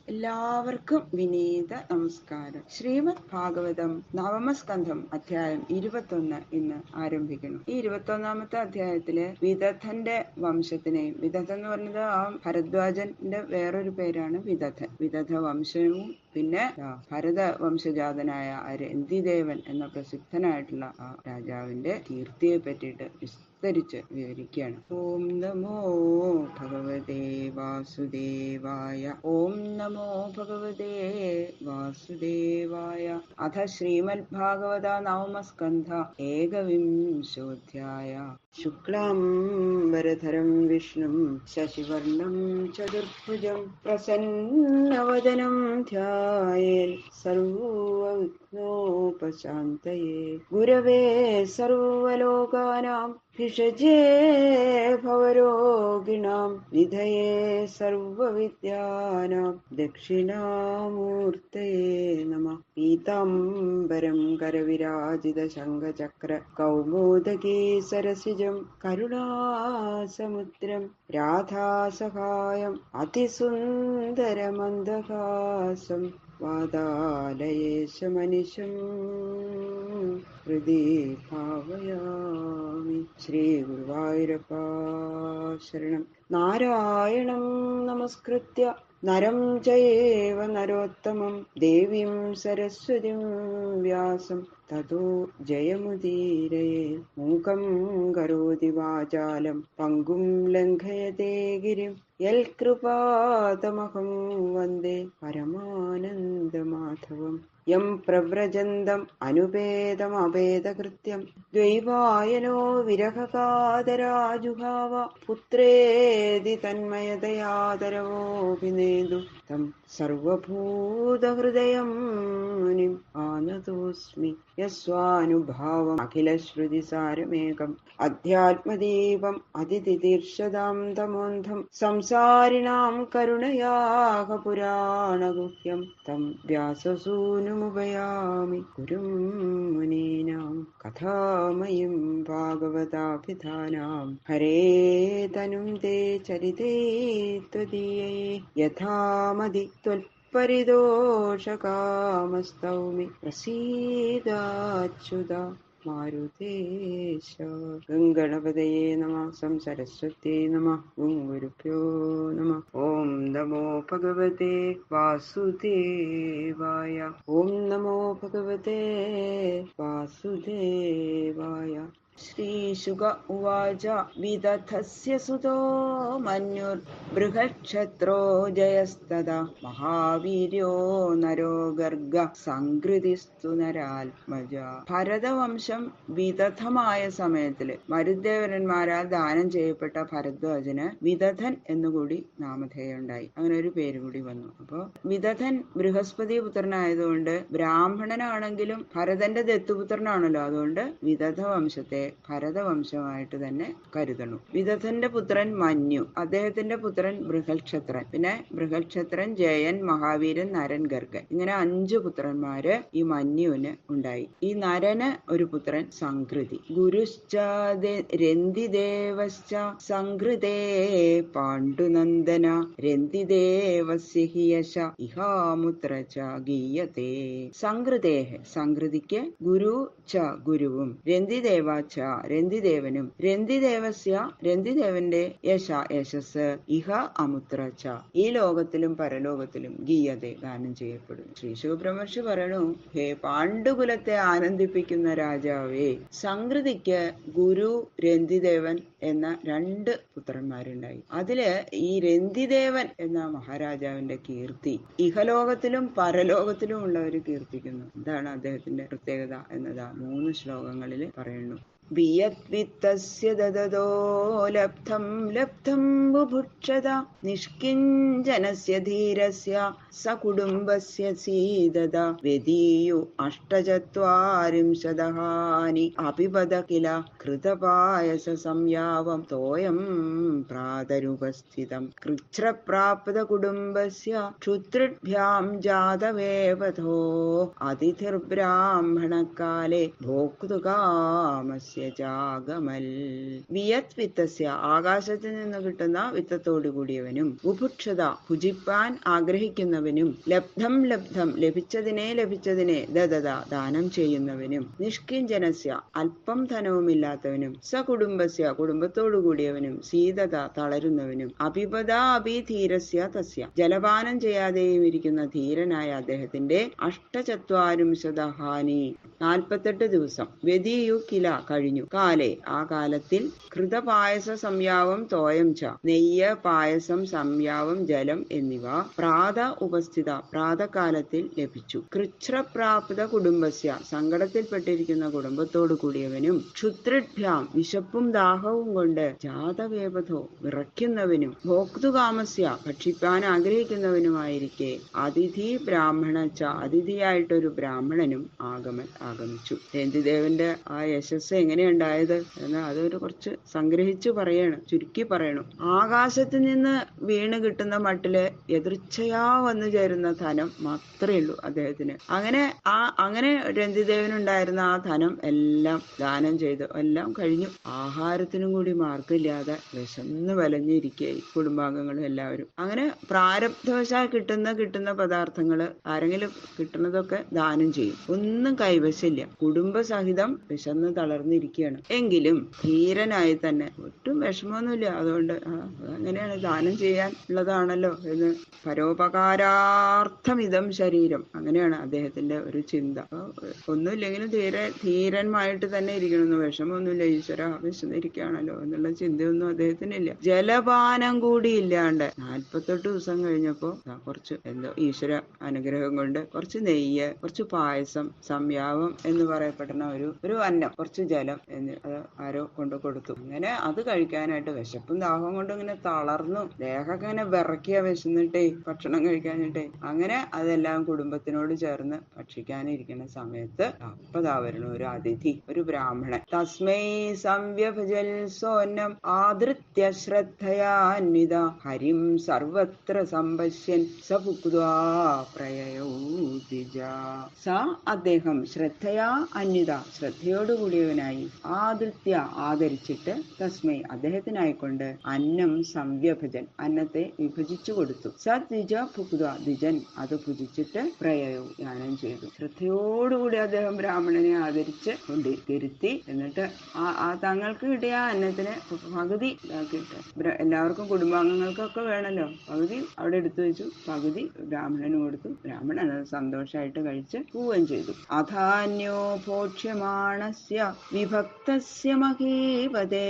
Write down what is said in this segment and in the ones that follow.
എല്ലാവർക്കും വിനീത നമസ്കാരം. ശ്രീമദ് ഭാഗവതം നവമസ്കന്ധം അധ്യായം 21 ഇന്ന് ആരംഭിക്കുന്നു. ഈ 21ാമത്തെ അധ്യായത്തില് വിദഥന്റെ വംശത്തിനെയും, വിദഥൻ എന്ന് പറഞ്ഞത് ആ ഭരദ്വാജന്റെ വേറൊരു പേരാണ് വിദഥൻ. വിദഥ വംശവും പിന്നെ ഭരത വംശജാതനായ രന്തിദേവൻ എന്ന പ്രസിദ്ധനായിട്ടുള്ള ആ രാജാവിന്റെ കീർത്തിയെ പറ്റിയിട്ട് വിസ്തരിച്ച് വിവരിക്കുകയാണ്. ഓം നമോ ഭഗവതേ വാസുദേവായ. ഓം നമോ ഭഗവതേ വാസുദേവായ. അഥ ശ്രീമദ് ഭാഗവത നവമസ്കന്ധ ഏകവിംശോധ്യായ. ശുക്ലാംബരധരം വിഷ്ണും ശശിവർണം ചതുർഭുജം പ്രസന്നവദനം ധ്യായേൽ സർവവിഘ്നോപശാന്തയേ. ഗുരവേ സർവലോകാനാം ഭിഷജേ ഭവരോഗിണാം നിധയേ സർവവിദ്യാനാം ദക്ഷിണാമൂർത്തയേ നമഃ. പീതാംബരം കരവിരാജിത ശംഖചക്ര കൗമോദകീ സരസിജം കരുണാസമുദ്രം രാധാസഹായം അതിസുന്ദരമന്ദഹാസം വാതാലയേശമനിശം ഹൃദി ഭാവയാമി. ശ്രീ ഗുരുവായൂരപ്പ ശരണം. നാരായണം നമസ്കൃത്യ നരം ചൈവ നരോത്തമം ദേവീം സരസ്വതീം വ്യാസം തതോ ജയമുദീരയേ. മൂകം കരോതി വാചാലം പങ്കും ലംഘയതേ ഗിരിം യൽകൃപാതമഹം വന്ദേ പരമാനന്ദമാധവം. യം പ്രവ്രജന്തം അനുപേതമപേതകൃത്യം ദ്വൈവായനോ വിരഹകാതരാജുഹാവ. പുത്രേതി തന്മയതയാദരവോഭിനേദു തം സർവഭൂതഹൃദയം മുനിം ആനതോസ്മി. യസ്വാനുഭാവം അഖിലശ്രുതിസാരമേകം അധ്യാത്മദീപം അതിതിതീർഷതാം തമോന്ധം സംസാരിണാം കരുണയാഹ പുരാണഗുഹ്യം തം വ്യാസസൂനുമുപയാമി ഗുരും മുനീനാം. കഥാമയം ഭാഗവതാഭിധാനാം ഹരേ തനും തേ ചരിതേ ത്വദീയേ യഥാമതി ത്വൽപരിതോഷകാമസ്തൗമി പ്രസീദാച്യുത മാരുതേശ. ഗംഗണപതയേ നമഃ. സരസ്വത്യേ നമഃ. ഗുരുഭ്യോ നമഃ. ഓം നമോ ഭഗവതേ വാസുദേവായ. ഓം നമോ ഭഗവതേ വാസുദേവായ. ശ്രീശുക ഉവാച. വിദഥസ്യ സുതോ മന്യുർ ബൃഹക്ഷത്രോ ജയസ്തദാ മഹാവീര്യോ നരോ ഗർഗ സംകൃതിസ്തു നരാത്മജ. ഭരതവംശം വിദഥമായ സമയത്തില് മരുദേവരന്മാരാൽ ദാനം ചെയ്യപ്പെട്ട ഭരദ്വാജന് വിദഥൻ എന്നുകൂടി നാമധേയമുണ്ടായി. അങ്ങനെ ഒരു പേര് കൂടി വന്നു. അപ്പോ വിദഥൻ ബൃഹസ്പതി പുത്രനായതുകൊണ്ട് ബ്രാഹ്മണനാണെങ്കിലും ഭരതന്റെ ദത്തുപുത്രനാണല്ലോ, അതുകൊണ്ട് വിദഥ വംശത്തെ ഭരതവംശമായിട്ട് തന്നെ കരുതണു. വിദഥന്റെ പുത്രൻ മന്യു, അദ്ദേഹത്തിന്റെ പുത്രൻ ബൃഹൽക്ഷത്രൻ, പിന്നെ ബൃഹൽക്ഷത്രൻ, ജയൻ, മഹാവീരൻ, നരൻ, ഗർഗൻ, ഇങ്ങനെ 5 പുത്രന്മാര് ഈ മന്യുവിന് ഉണ്ടായി. ഈ നരന് ഒരു പുത്രൻ സംകൃതി. ഗുരുശ്ച രന്തിദേവശ്ച സംകൃതേ പാണ്ഡുനന്ദന രന്തിദേവസ്യ ഹി യശ ഇഹാമുത്ര ച ഗീയതേ. സംകൃതേഹ സംകൃതിക്ക്, ഗുരു ച ഗുരുവും, രന്തിദേവ ച രന്തിദേവനും, രന്തിദേവസ്യ രന്തിദേവന്റെ യശ യശസ്, ഇഹ അമുത്ര ച ഈ ലോകത്തിലും പരലോകത്തിലും ഗീയതേ ഗാനം ചെയ്യപ്പെടും. ശ്രീ ശുകബ്രഹ്മർഷി പറയണു, ഹേ പാണ്ഡുകുലത്തെ ആനന്ദിപ്പിക്കുന്ന രാജാവേ, സംകൃതിക്ക് ഗുരു, രന്തിദേവൻ എന്ന 2 പുത്രന്മാരുണ്ടായി. അതില് ഈ രന്തിദേവൻ എന്ന മഹാരാജാവിന്റെ കീർത്തി ഇഹലോകത്തിലും പരലോകത്തിലും ഉള്ളവര് കീർത്തിക്കുന്നു. എന്താണ് അദ്ദേഹത്തിന്റെ പ്രത്യേകത എന്നതാ 3 ശ്ലോകങ്ങളിൽ പറയുന്നു. വിയദ്വിത്തസ്യ ദദതോ ലബ്ധം ലബ്ധം ബുഭുക്ഷത നിഷ്കിഞ്ചനസ്യ ധീരസ്യ സകുടുംബസ്യ സീദത വ്യദീയു അഷ്ടചത്വാരിംശദഹാനി അപിപദ കില കൃതപായസ സംയാവം തോയം പ്രാതരുപസ്ഥിതം കൃച്ഛ്രപ്രാപ്ത കുടുംബസ്യ ക്ഷുത്രിഭ്യാം ജാതവേവധോ അതിഥിർബ്രാഹ്മണകാലേ ഭോക്തുകാമസ്യ വിത്തസ്യ ചാഗമൽ. വിയത് വിത്തസ്യ ആകാശത്തിൽ നിന്ന് കിട്ടുന്ന വിത്തത്തോടു കൂടിയവനും, ബുഭുക്ഷത ഭുജിപ്പാൻ ആഗ്രഹിക്കുന്നവനും, ലബ്ധം ലബ്ധം ലഭിച്ചതിനെ ദദത ദാനം ചെയ്യുന്നവനും, നിഷ്കിഞ്ചനസ്യ അല്പം ധനവുമില്ലാത്തവനും, സകുടുംബസ്യ കുടുംബത്തോടു കൂടിയവനും, സീതത തളരുന്നവനും, അപിപദ അഭിധീരസ്യ തസ്യ ജലപാനം ചെയ്യാതെയും ഇരിക്കുന്ന ധീരനായ അദ്ദേഹത്തിന്റെ അഷ്ടചത്വാരിംശതഹാനി 48 ദിവസം വ്യതിയു കില കഴിഞ്ഞു. കാലേ ആ കാലത്തിൽ കൃതപായസ സംയാവം തോയം ച നെയ്യ് പായസം സംയാവം ജലം എന്നിവ പ്രാത ഉപസ്ഥിത പ്രാതകാലത്തിൽ ലഭിച്ചു. കൃച്ഛ്രപ്രാപ്ത കുടുംബസ്യ സങ്കടത്തിൽപ്പെട്ടിരിക്കുന്ന കുടുംബത്തോടു കൂടിയവനും, ക്ഷുത്രിഭ്യാം വിശപ്പും ദാഹവും കൊണ്ട് ജാതവേപഥോ വിറയ്ക്കുന്നവനും, ഭോക്തുകാമസ്യ ഭക്ഷിപ്പാൻ ആഗ്രഹിക്കുന്നവനുമായിരിക്കെ അതിഥി ബ്രാഹ്മണ ച അതിഥിയായിട്ടൊരു ബ്രാഹ്മണനും ആഗമിച്ചു. രന്തിദേവന്റെ ആ യശസ് എങ്ങനെയുണ്ടായത് എന്ന് അതൊരു കുറച്ച് സംഗ്രഹിച്ചു പറയണം, ചുരുക്കി പറയണം. ആകാശത്ത് നിന്ന് വീണ് കിട്ടുന്ന മട്ടില് എതിർച്ചയാ വന്നു ചേരുന്ന ധനം മാത്രമേ ഉള്ളൂ അദ്ദേഹത്തിന്. അങ്ങനെ രന്തിദേവനുണ്ടായിരുന്ന ആ ധനം എല്ലാം ദാനം ചെയ്തു, എല്ലാം കഴിഞ്ഞു. ആഹാരത്തിനും കൂടി മാർഗമില്ലാതെ വിശന്ന് വലഞ്ഞിരിക്കുകയായി കുടുംബാംഗങ്ങളും എല്ലാവരും. അങ്ങനെ പ്രാരബ്ധവശാൽ കിട്ടുന്ന പദാർത്ഥങ്ങള് ആരെങ്കിലും കിട്ടുന്നതൊക്കെ ദാനം ചെയ്യും. ഒന്നും കൈവശമില്ല, കുടുംബസഹിതം വിശന്ന് തളർന്നിരിക്കുകയാണ്. എങ്കിലും ധീരനായി തന്നെ ഒട്ടും വിഷമമൊന്നുമില്ല. അതുകൊണ്ട് അങ്ങനെയാണ് ദാനം ചെയ്യാൻ ഉള്ളതാണല്ലോ എന്ന്, പരോപകാരാർത്ഥമിതം ശരീരം, അങ്ങനെയാണ് അദ്ദേഹത്തിന്റെ ഒരു ചിന്ത. ഒന്നുമില്ലെങ്കിലും ധീരന്മായിട്ട് തന്നെ ഇരിക്കണമെന്ന്, വിഷമമൊന്നുമില്ല, ഈശ്വര വിശന്നിരിക്കുകയാണല്ലോ എന്നുള്ള ചിന്തയൊന്നും അദ്ദേഹത്തിനില്ല. ജലപാനം കൂടി ഇല്ലാണ്ട് 48 ദിവസം കഴിഞ്ഞപ്പോ കുറച്ച് എന്തോ ഈശ്വര അനുഗ്രഹം കൊണ്ട് കുറച്ച് നെയ്യ്, കുറച്ച് പായസം, സംയാവം എന്ന് പറയപ്പെടുന്ന ഒരു അന്നം, കുറച്ച് ജലം അത് ആരോ കൊണ്ട് കൊടുത്തു. അങ്ങനെ അത് കഴിക്കാനായിട്ട് വിശപ്പും ദാഹവും കൊണ്ട് ഇങ്ങനെ തളർന്നു, ദേഹമൊക്കെ ഇങ്ങനെ വിറക്കിയ വിശന്നിട്ടേ ഭക്ഷണം കഴിക്കാനിട്ടേ. അങ്ങനെ അതെല്ലാം കുടുംബത്തിനോട് ചേർന്ന് ഭക്ഷിക്കാനിരിക്കുന്ന സമയത്ത് അപ്പതാ വരണം ഒരു അതിഥി, ഒരു ബ്രാഹ്മണൻ. തസ്മൈ സംവ്യഭജൽ സോന്നം ആദൃത്യ ശ്രദ്ധയാന്വിത ഹരിം സർവത്ര സമ്പശ്യൻ സപുക്വാ പ്രയൗതിജ. സ അദ്ദേഹം ശ്രദ്ധയാ അന്വിത ശ്രദ്ധയോടുകൂടിയവനായി, ആദൃത്യ ആദരിച്ചിട്ട്, തസ്മൈ അദ്ദേഹത്തിനായിക്കൊണ്ട്, അന്നം സംവ്യഭജൻ അന്നത്തെ വിഭജിച്ചു കൊടുത്തു. സ ദ്വിജ ഭുക്ത ദ്വിജൻ അത് ഭുജിച്ചിട്ട് പ്രയയു യാനം ചെയ്തു. ശ്രദ്ധയോടുകൂടി അദ്ദേഹം ബ്രാഹ്മണനെ ആദരിച്ച് കൊണ്ടിരുത്തി. എന്നിട്ട് തങ്ങൾക്ക് കിട്ടിയ അന്നത്തിന് പകുതി ഇതാക്കിയിട്ട്, എല്ലാവർക്കും കുടുംബാംഗങ്ങൾക്കൊക്കെ വേണമല്ലോ, പകുതി അവിടെ എടുത്തു വെച്ചു, പകുതി ബ്രാഹ്മണന് കൊടുത്തു. ബ്രാഹ്മണൻ അത് സന്തോഷമായിട്ട് കഴിച്ച് പോവുകയും ചെയ്തു. അധാന്യോ ഭോക്ഷ്യമാണസ്യ വിഭക്തസ്യ മഹീപതേ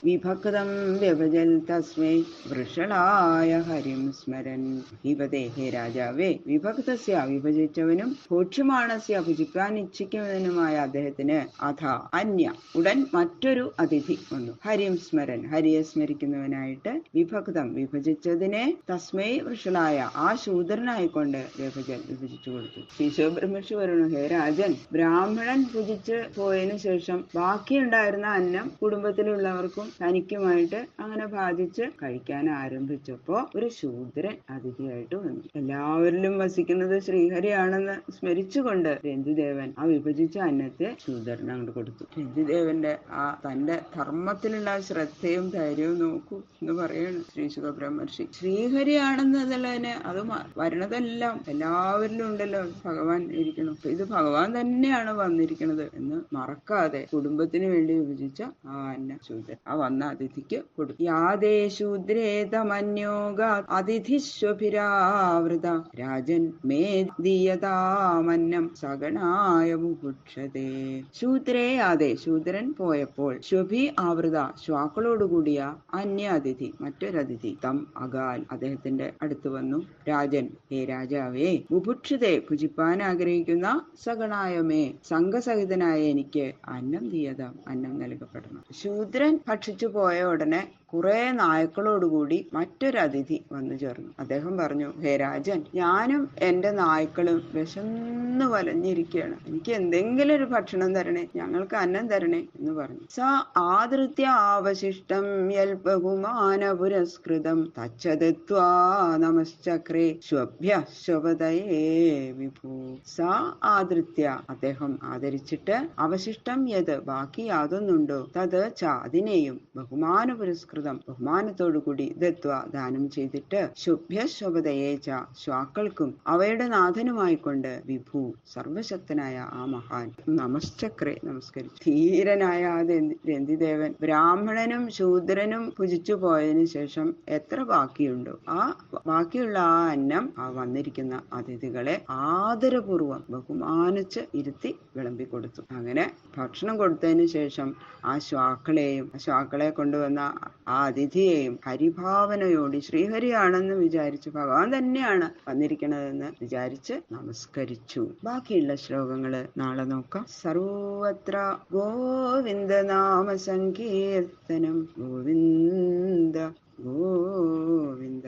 വിഭക്തം വ്യഭജൽ തസ്മൈ വൃഷളായ ഹരിം സ്മരൻ. മഹീപതേ ഹേ രാജാവേ, വിഭക്തസ്യ വിഭജിച്ചവനും, ഭോക്ഷ്യമാണസ്യ ഭുജിക്കാൻ ഇച്ഛിക്കുന്നവനുമായ അദ്ദേഹത്തിന് അഥ അന്യ ഉടൻ മറ്റൊരു അതിഥി വന്നു. ഹരിം സ്മരൻ ഹരിയെ സ്മരിക്കുന്നവനായിട്ട്, വിഭക്തം വിഭജിച്ചതിനെ, തസ്മൈ വൃഷളായ ആ ശൂദ്രനായിക്കൊണ്ട് വിഭജിച്ചു കൊടുത്തു. ശിശോബ്രഹ്മർഷി പറയുന്നു, ഹേ രാജൻ, ബ്രാഹ്മണൻ ഭുജിച്ച് പോയതിനു ശേഷം ബാക്കിയുണ്ടായിരുന്ന അന്നം കുടുംബത്തിലുള്ളവർക്കും തനിക്കുമായിട്ട് അങ്ങനെ ഭാജിച്ച് കഴിക്കാൻ ആരംഭിച്ചപ്പോ ഒരു ശൂദ്രൻ അതിഥിയായിട്ട് വന്നു. എല്ലാവരിലും വസിക്കുന്നത് ശ്രീഹരിയാണെന്ന് സ്മരിച്ചുകൊണ്ട് രന്തിദേവൻ ആ വിഭജിച്ച അന്നത്തെ ശൂദ്രന് അങ്ങോട്ട് കൊടുത്തു. രന്തിദേവന്റെ ആ തന്റെ ധർമ്മത്തിലുള്ള ശ്രദ്ധയും ധൈര്യവും നോക്കൂ എന്ന് പറയാണ് ശ്രീ ശുഖബ്രഹ്മർഷി. ശ്രീഹരിയാണെന്നുള്ളതിന് അത് വരണതെല്ലാം എല്ലാവരിലും ഉണ്ടല്ലോ, ഭഗവാൻ ഇരിക്കണം. ഇത് ഭഗവാൻ തന്നെയാണ് വന്നിരിക്കുന്നത് എന്ന് മറക്കാതെ കുടുംബത്തിന് വേണ്ടി വിഭജിച്ച ആ അന്ന ശൂദ്രൻ ആ വന്ന അതിഥിക്ക് കൊടുത്തു. യാദേ ശൂദ്രേ തമന്യോഗ അതിഥിശ്വഭിരാവൃത രാജൻ മേ ദീയതാമന്നം സഗണായ മുഭുക്ഷതേ. ശൂദ്രേ യാദേ ശൂദ്രൻ പോയപ്പോൾ, ശ്വഭി ആവൃത ശ്വാക്കളോടുകൂടിയ അന്യ അതിഥി മറ്റൊരതിഥി, തം അകാൽ അദ്ദേഹത്തിന്റെ അടുത്ത് വന്നു. രാജൻ ഹേ രാജാവേ, മുഭുക്ഷതേ ഭുജിപ്പാൻ ആഗ്രഹിക്കുന്ന, സഗണായമേ സംഘസഹിതനായ എനിക്ക് അന്നം ദീയതാം അന്നം നൽകപ്പെടണം. ശൂദ്രൻ ഭക്ഷിച്ചു പോയ ഉടനെ കുറെ നായ്ക്കളോടുകൂടി മറ്റൊരു അതിഥി വന്നു ചേർന്നു. അദ്ദേഹം പറഞ്ഞു, ഹേ രാജൻ, ഞാനും എന്റെ നായ്ക്കളും വിശന്ന് വലഞ്ഞിരിക്കുകയാണ്. എനിക്ക് എന്തെങ്കിലും ഒരു ഭക്ഷണം തരണേ, ഞങ്ങൾക്ക് അന്നം തരണേ എന്ന് പറഞ്ഞു. സ ആദൃത്യ ആവശിഷ്ടം യൽ ബഹുമാന പുരസ്കൃതം തച്ഛദത്വാ നമശ്ചക്രേ ശ്വഭ്യ ശ്വപതയേ വിഭൂ. സ ആദൃത്യ അദ്ദേഹം ആദരിച്ചിട്ട്, അവശിഷ്ടം യത് ബാക്കി യാതൊന്നുണ്ടോ, തത് ച അതിനെയും, ബഹുമാന പുരസ്കൃതം ബഹുമാനത്തോടുകൂടി, ദത്വ ദാനം ചെയ്തിട്ട്, ശുഭ്യ ശ്വപതയേ ച ശ്വാക്കൾക്കും അവയുടെ നാഥനുമായിക്കൊണ്ട്, വിഭൂ സർവശക്തനായ ആ മഹാൻ നമശ്ചക്രേ നമസ്കരിച്ചു. ധീരനായ ആ രന്തിദേവൻ ബ്രാഹ്മണനും ശൂദ്രനും ഭുജിച്ചു പോയതിനു ശേഷം എത്ര ബാക്കിയുണ്ടോ ആ ബാക്കിയുള്ള ആ അന്നം ആ വന്നിരിക്കുന്ന അതിഥികളെ ആദരപൂർവം ബഹുമാനിച്ച് ഇരുത്തി വിളമ്പിക്കൊടുത്തു. അങ്ങനെ ഭക്ഷണം കൊടുത്തതിന് ശേഷം ആ ശ്വാക്കളെ കൊണ്ടുവന്ന ആ അതിഥിയെയും ഹരിഭാവനയോടി ശ്രീഹരിയാണെന്ന് വിചാരിച്ച്, ഭഗവാൻ തന്നെയാണ് വന്നിരിക്കണതെന്ന് വിചാരിച്ച് നമസ്കരിച്ചു. ബാക്കിയുള്ള ശ്ലോകങ്ങള് നാളെ നോക്കാം. സർവത്ര ഗോവിന്ദ നാമ സങ്കീർത്തനം. ഗോവിന്ദ ഗോവിന്ദ.